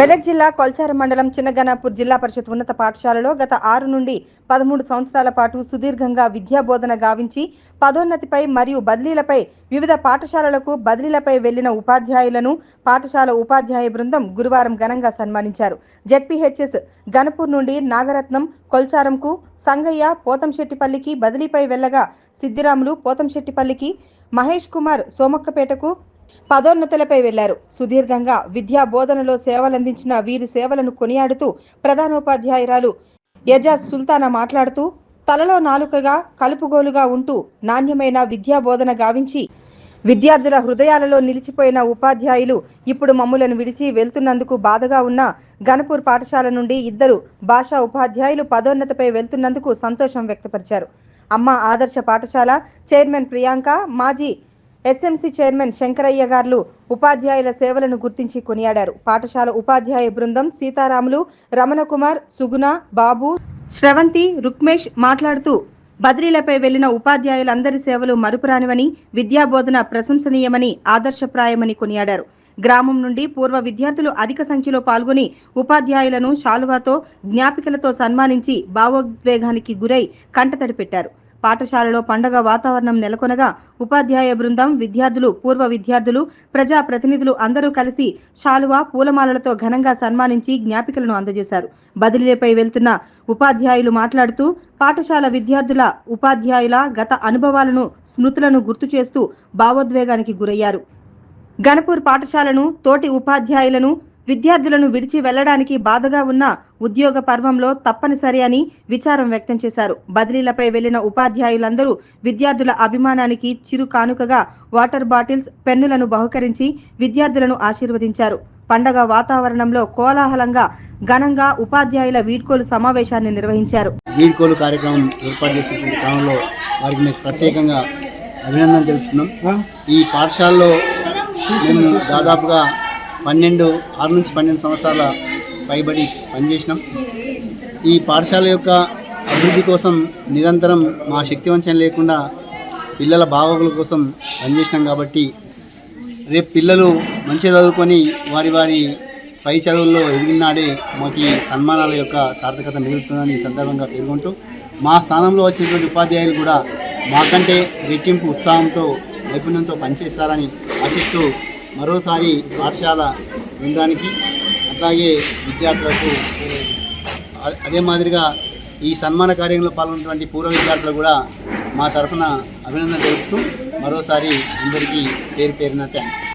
మెదక్ జిల్లా కొల్చారం మండలం చిన్నగణాపూర్ జిల్లా పరిషత్ ఉన్నత పాఠశాలలో గత 6 నుండి 13 సంవత్సరాల పాటు సుదీర్ఘంగా విద్యా బోధన గావించి పదోన్నతిపై మరియు బదిలీలపై వివిధ పాఠశాలలకు బదిలీలపై వెళ్లిన ఉపాధ్యాయులను పాఠశాల ఉపాధ్యాయ బృందం గురువారం ఘనంగా సన్మానించారు. జెడ్పీహెచ్ఎస్ గణపూర్ నుండి నాగరత్నం కొల్చారంకు, సంగయ్య పోతంశెట్టిపల్లికి బదిలీపై వెళ్లగా సిద్దిరాములు పోతంశెట్టిపల్లికి, మహేష్ కుమార్ సోమక్కపేటకు పదోన్నతులపై వెళ్లారు. సుదీర్ఘంగా విద్యా బోధనలో సేవలందించిన వీరి సేవలను కొనియాడుతూ ప్రధానోపాధ్యాయురాలు యజాజ్ సుల్తానా మాట్లాడుతూ, తలలో నాలుకగా కలుపుగోలుగా ఉంటూ నాణ్యమైన విద్యా బోధన గావించి విద్యార్థుల హృదయాలలో నిలిచిపోయిన ఉపాధ్యాయులు ఇప్పుడు మమ్ములను విడిచి వెళ్తున్నందుకు బాధగా ఉన్న గణపూర్ పాఠశాల నుండి 2 భాషా ఉపాధ్యాయులు పదోన్నతిపై వెళ్తున్నందుకు సంతోషం వ్యక్తపరిచారు. అమ్మ ఆదర్శ పాఠశాల చైర్మన్ ప్రియాంక, మాజీ ఎస్ఎంసీ చైర్మన్ శంకరయ్య గారు ఉపాధ్యాయుల సేవలను గుర్తించి కొనియాడారు. పాఠశాల ఉపాధ్యాయ బృందం సీతారాములు, రమణకుమార్, సుగుణ, బాబు, శ్రవంతి, రుక్మేష్ మాట్లాడుతూ బదిలీలపై వెళ్లిన ఉపాధ్యాయులందరి సేవలు మరుపురానివని, విద్యాబోధన ప్రశంసనీయమని, ఆదర్శప్రాయమని కొనియాడారు. గ్రామం నుండి పూర్వ విద్యార్థులు అధిక సంఖ్యలో పాల్గొని ఉపాధ్యాయులను శాలువాతో, జ్ఞాపికలతో సన్మానించి భావోద్వేగానికి గురై కంటతడి పెట్టారు. పాఠశాలలో పండగ వాతావరణం నెలకొనగా ఉపాధ్యాయ బృందం, విద్యార్థులు, పూర్వ విద్యార్థులు, ప్రజా ప్రతినిధులు అందరూ కలిసి శాలువా, పూలమాలలతో ఘనంగా సన్మానించి జ్ఞాపికలను అందజేశారు. బదిలీలపై వెళ్తున్న ఉపాధ్యాయులు మాట్లాడుతూ పాఠశాల విద్యార్థుల, ఉపాధ్యాయుల గత అనుభవాలను, స్మృతులను గుర్తు చేస్తూ భావోద్వేగానికి గురయ్యారు. గణపూర్ పాఠశాలను, తోటి ఉపాధ్యాయులను, విద్యార్థులను విడిచి వెళ్లడానికి బాధగా ఉన్న ఉద్యోగ పర్వంలో తప్పనిసరి అని విచారం వ్యక్తం చేశారు. బదిలీలపై వెళ్లిన ఉపాధ్యాయులందరూ విద్యార్థుల అభిమానానికి చిరు కానుకగా వాటర్ బాటిల్స్, పెన్నులను బహుకరించి విద్యార్థులను ఆశీర్వదించారు. పండగ వాతావరణంలో కోలాహలంగా ఘనంగా ఉపాధ్యాయుల వీడ్కోలు సమావేశాన్ని నిర్వహించారు. వీడ్కోలు కార్యక్రమం ఏర్పాటు చేసినటువంటి క్రమంలో వారికి మేము ప్రత్యేకంగా అభినందన తెలుపుతున్నాం. ఈ పాఠశాలలో మేము దాదాపుగా 6 నుంచి 12 సంవత్సరాల పైబడి పనిచేసినాం. ఈ పాఠశాల యొక్క అభివృద్ధి కోసం నిరంతరం మా శక్తివంచన లేకుండా పిల్లల బాగోగుల కోసం పనిచేసినాం. కాబట్టి రేపు పిల్లలు మంచిగా చదువుకొని వారి పై చదువుల్లో ఎదిగినాడే మాకు ఈ సన్మానాల యొక్క సార్థకత మిగులుతుందని ఈ సందర్భంగా పేర్కొంటూ, మా స్థానంలో వచ్చినటువంటి ఉపాధ్యాయులు కూడా మాకంటే రెట్టింపు ఉత్సాహంతో, నైపుణ్యంతో పనిచేస్తారని ఆశిస్తూ మరోసారి పాఠశాల బృందానికి, అట్లాగే విద్యార్థులకు, అదే మాదిరిగా ఈ సన్మాన కార్యంలో పాల్గొన్నటువంటి పూర్వ విద్యార్థులు కూడా మా తరఫున అభినందన తెలుపుతూ మరోసారి అందరికీ పేరు పేరున థ్యాంక్స్.